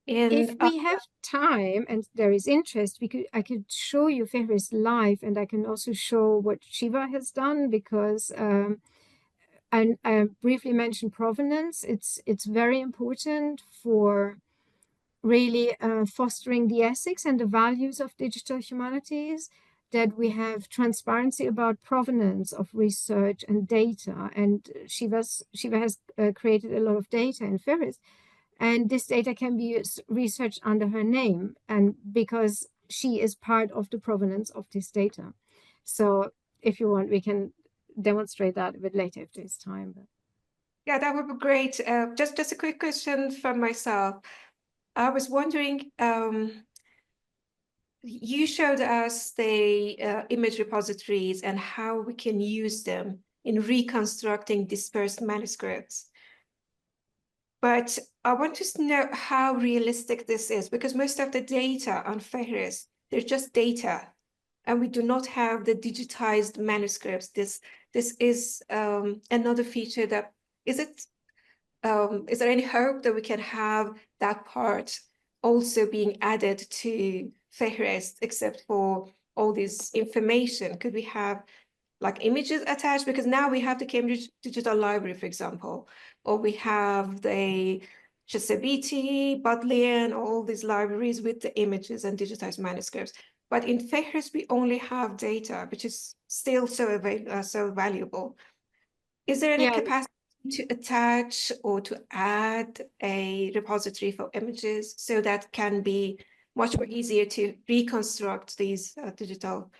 If And we have time and there is interest, I could show you FIHRIST live, and I can also show what Shiva has done, because and I briefly mentioned provenance. It's very important for really fostering the ethics and the values of digital humanities, that we have transparency about provenance of research and data. And Shiva has created a lot of data in FIHRIST, and this data can be researched under her name, and because she is part of the provenance of this data. So if you want, we can demonstrate that a bit later if there's time. But yeah, that would be great. Just a quick question from myself. I was wondering, you showed us the image repositories and how we can use them in reconstructing dispersed manuscripts. But I want to know how realistic this is, because most of the data on FIHRIST, they're just data, and we do not have the digitized manuscripts. This is another feature that, is there any hope that we can have that part also being added to FIHRIST, except for all this information? Could we have like images attached? Because now we have the Cambridge Digital Library, for example, or we have the Chesapeake, Bodleian, all these libraries with the images and digitized manuscripts. But in FIHRIST, we only have data, which is still so valuable. Is there any capacity to attach or to add a repository for images so that can be much more easier to reconstruct these digital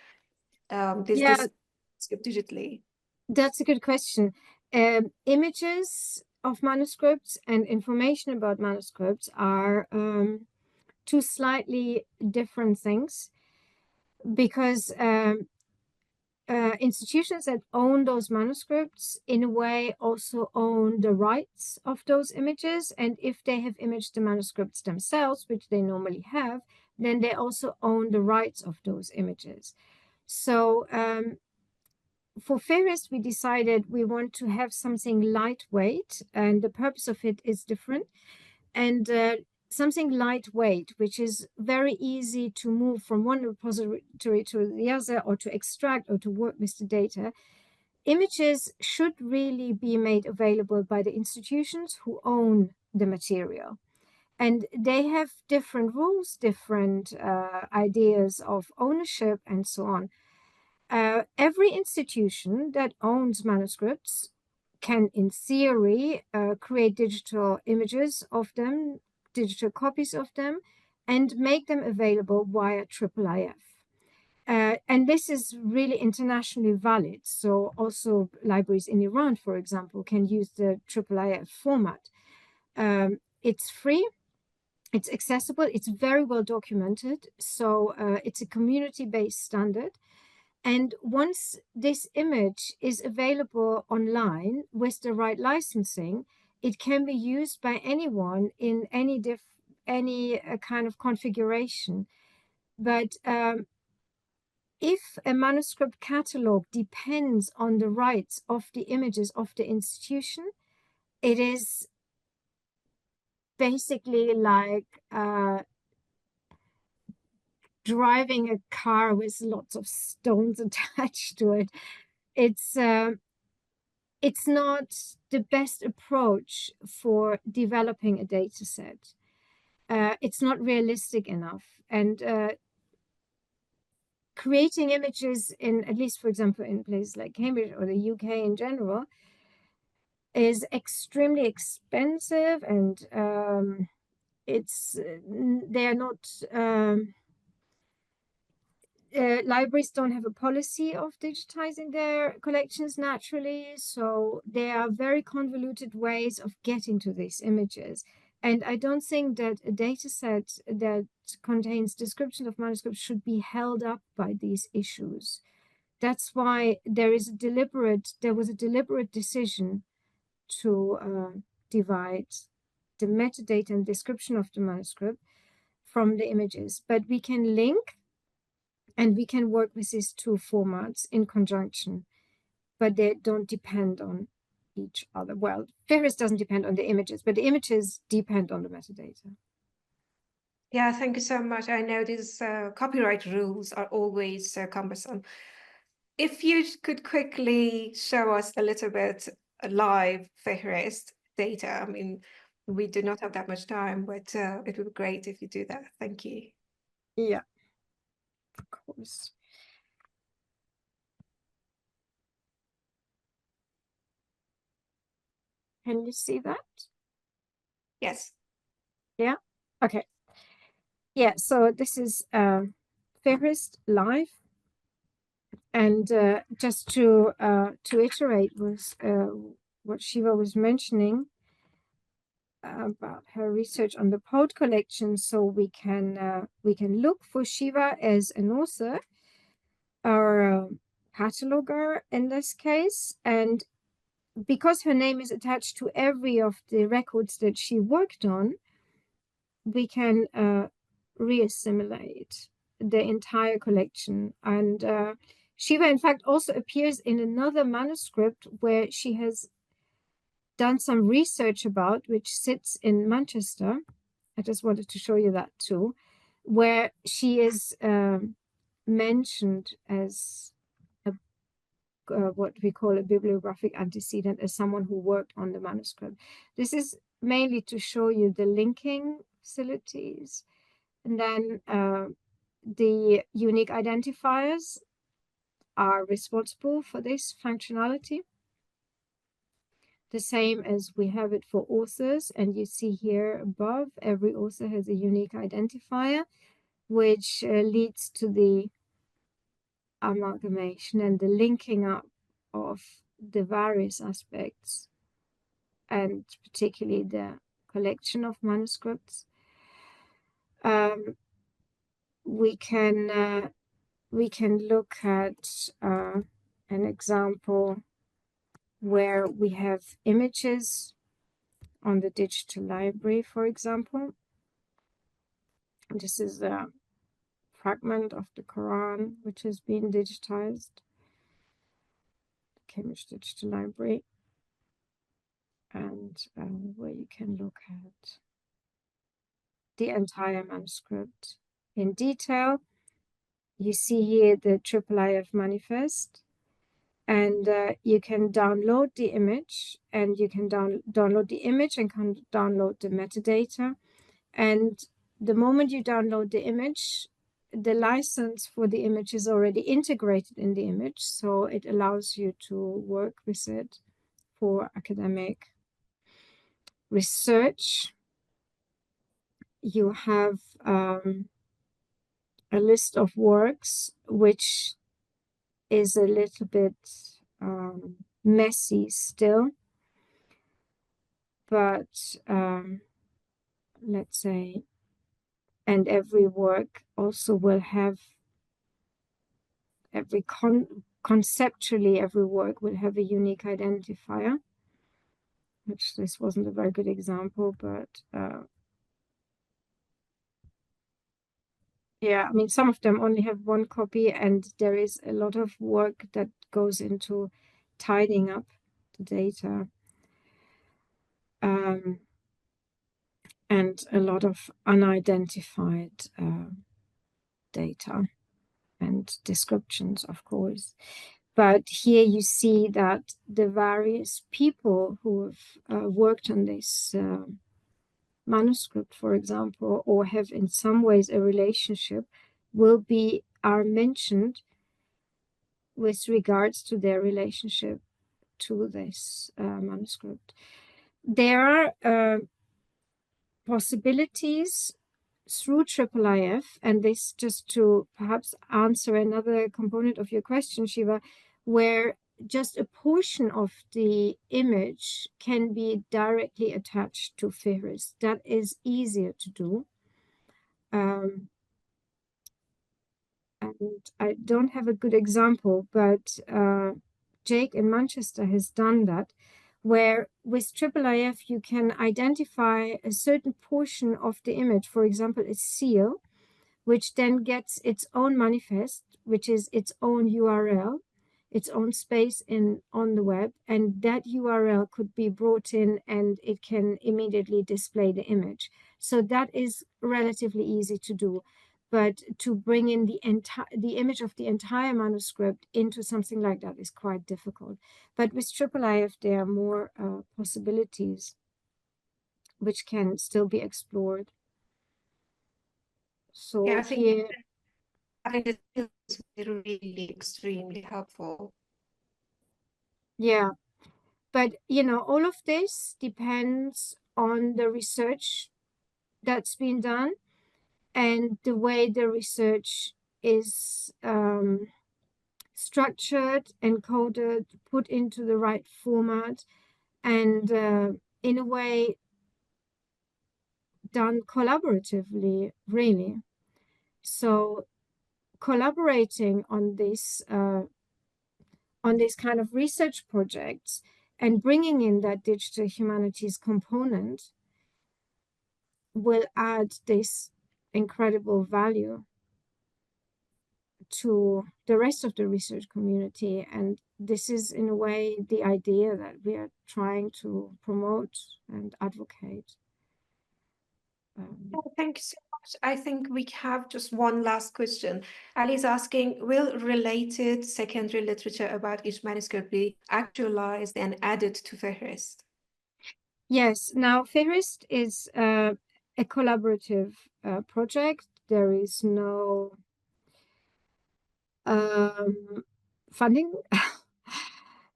digitally? That's a good question. Images of manuscripts and information about manuscripts are two slightly different things, because institutions that own those manuscripts in a way also own the rights of those images. And if they have imaged the manuscripts themselves, which they normally have, then they also own the rights of those images. So for FIHRIST, we decided we want to have something lightweight, and the purpose of it is different. And something lightweight, which is very easy to move from one repository to the other, or to extract or to work with the data. Images should really be made available by the institutions who own the material. And they have different rules, different ideas of ownership, and so on. Every institution that owns manuscripts can, in theory, create digital images of them, digital copies of them, and make them available via IIIF. And this is really internationally valid. So also libraries in Iran, for example, can use the IIIF format. It's free, it's accessible, it's very well documented. So it's a community-based standard. And once this image is available online with the right licensing, it can be used by anyone in any kind of configuration. But if a manuscript catalog depends on the rights of the images of the institution, it is basically like driving a car with lots of stones attached to it. It's not the best approach for developing a data set. It's not realistic enough. And creating images in, at least for example, in places like Cambridge or the UK in general, is extremely expensive, and they are not, libraries don't have a policy of digitizing their collections naturally, so there are very convoluted ways of getting to these images. And I don't think that a data set that contains description of manuscripts should be held up by these issues. That's why there was a deliberate decision to divide the metadata and description of the manuscript from the images. But we can link, and we can work with these two formats in conjunction, but they don't depend on each other. Well, FIHRIST doesn't depend on the images, but the images depend on the metadata. Yeah, thank you so much. I know these copyright rules are always cumbersome. If you could quickly show us a little bit live FIHRIST data. I mean, we do not have that much time, but it would be great if you do that. Thank you. Yeah, of course. Can you see that? Yes. Yeah, okay. Yeah, so this is FIHRIST live. And just to iterate with what Shiva was mentioning about her research on the Poet collection, so we can look for Shiva as an author or a cataloger in this case, and because her name is attached to every of the records that she worked on, we can reassimilate the entire collection. And Shiva, in fact, also appears in another manuscript where she has done some research about, which sits in Manchester. I just wanted to show you that too, where she is mentioned as what we call a bibliographic antecedent, as someone who worked on the manuscript. This is mainly to show you the linking facilities. And then the unique identifiers are responsible for this functionality. The same as we have it for authors. And you see here above, every author has a unique identifier, which leads to the amalgamation and the linking up of the various aspects, and particularly the collection of manuscripts. We can look at an example where we have images on the digital library, for example. This is a fragment of the Quran which has been digitized, Cambridge Digital Library, and where you can look at the entire manuscript in detail. You see here the IIIF manifest, and you can download the image, and you can download the image and can download the metadata. And the moment you download the image, the license for the image is already integrated in the image, so it allows you to work with it for academic research. You have a list of works which is a little bit messy still, but let's say, and every work also will have conceptually every work will have a unique identifier, which this wasn't a very good example, but yeah, I mean, some of them only have one copy, and there is a lot of work that goes into tidying up the data, and a lot of unidentified data and descriptions, of course. But here you see that the various people who have worked on this manuscript, for example, or have in some ways a relationship, are mentioned with regards to their relationship to this manuscript. There are possibilities through IIIF, and this just to perhaps answer another component of your question, Shiva, where just a portion of the image can be directly attached to FIHRIST. That is easier to do. And I don't have a good example, but Jake in Manchester has done that, where with IIIF you can identify a certain portion of the image, for example, a seal, which then gets its own manifest, which is its own URL, its own space on the web, and that URL could be brought in and it can immediately display the image. So that is relatively easy to do. But to bring in the image of the entire manuscript into something like that is quite difficult. But with IIIF, there are more possibilities which can still be explored. So Yeah, I here, think this is really extremely helpful. yeah, but you know, all of this depends on the research that's been done and the way the research is structured, encoded, put into the right format, and in a way done collaboratively, really. So collaborating on this kind of research projects and bringing in that digital humanities component will add this incredible value to the rest of the research community. And this is, in a way, the idea that we are trying to promote and advocate. Thank you so much. I think we have just one last question. Ali is asking, will related secondary literature about each manuscript be actualized and added to FIHRIST? Yes, now FIHRIST is a collaborative project. There is no funding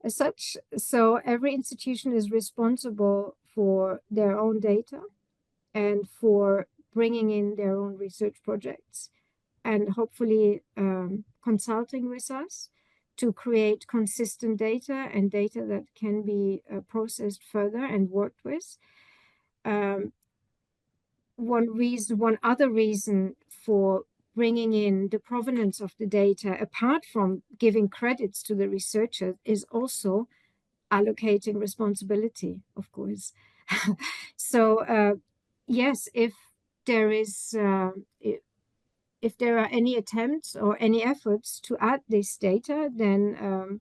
as such. So every institution is responsible for their own data and for bringing in their own research projects, and hopefully consulting with us to create consistent data and data that can be processed further and worked with. One other reason for bringing in the provenance of the data, apart from giving credits to the researcher, is also allocating responsibility, of course. So yes, if there is if there are any attempts or any efforts to add this data, then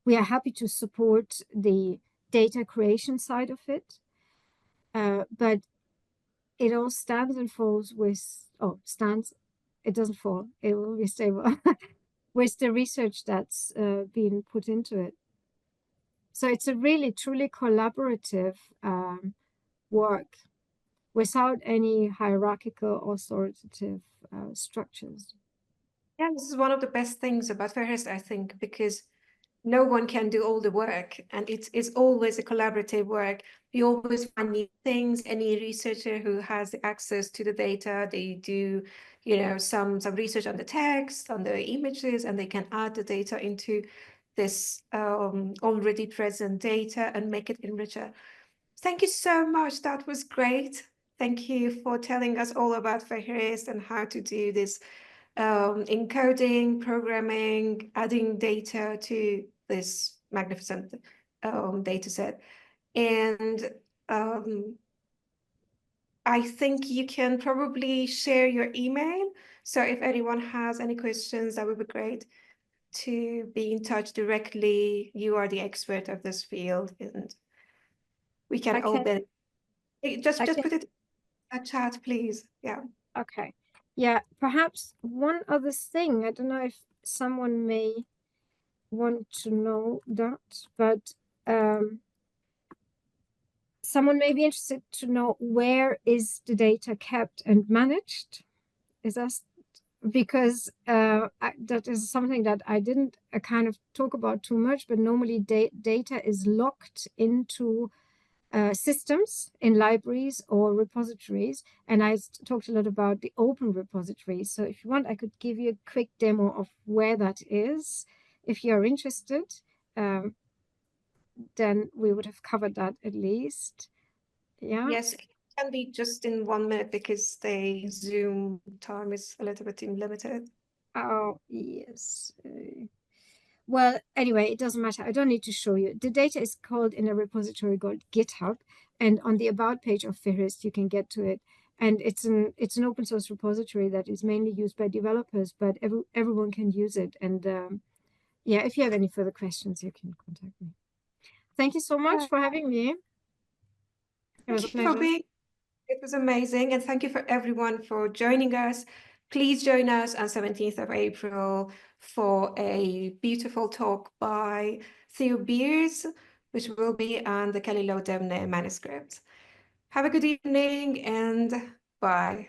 we are happy to support the data creation side of it. But it all stands and falls with, it doesn't fall, it will be stable, with the research that's being put into it. So it's a really, truly collaborative work without any hierarchical authoritative structures. Yeah, this is one of the best things about FIHRIST, I think, because no one can do all the work, and it's always a collaborative work. You always find new things. Any researcher who has access to the data, they do, you know, some research on the text, on the images, and they can add the data into this already present data and make it richer. Thank you so much. That was great. Thank you for telling us all about FIHRIST and how to do this encoding, programming, adding data to this magnificent data set. And I think you can probably share your email. So if anyone has any questions, that would be great to be in touch directly. You are the expert of this field, and we can all benefit. Just put it in a chat, please. Yeah. Okay. Yeah, perhaps one other thing, I don't know if someone may want to know that, but someone may be interested to know, where is the data kept and managed? Is that because that is something that I didn't kind of talk about too much, but normally data is locked into systems in libraries or repositories. And I talked a lot about the open repositories. So if you want, I could give you a quick demo of where that is. If you're interested, then we would have covered that at least. Yeah. Yes, it can be just in 1 minute because the Zoom time is a little bit limited. Oh, yes. Well, anyway, it doesn't matter. I don't need to show you. The data is called in a repository called GitHub, and on the About page of FIHRIST, you can get to it. And it's an open source repository that is mainly used by developers, but everyone can use it. And yeah, if you have any further questions, you can contact me. Thank you so much for having me. It was a pleasure. It was amazing, and thank you for everyone for joining us. Please join us on 17th of April for a beautiful talk by Theo Beers, which will be on the Catalogue manuscript. Have a good evening and bye.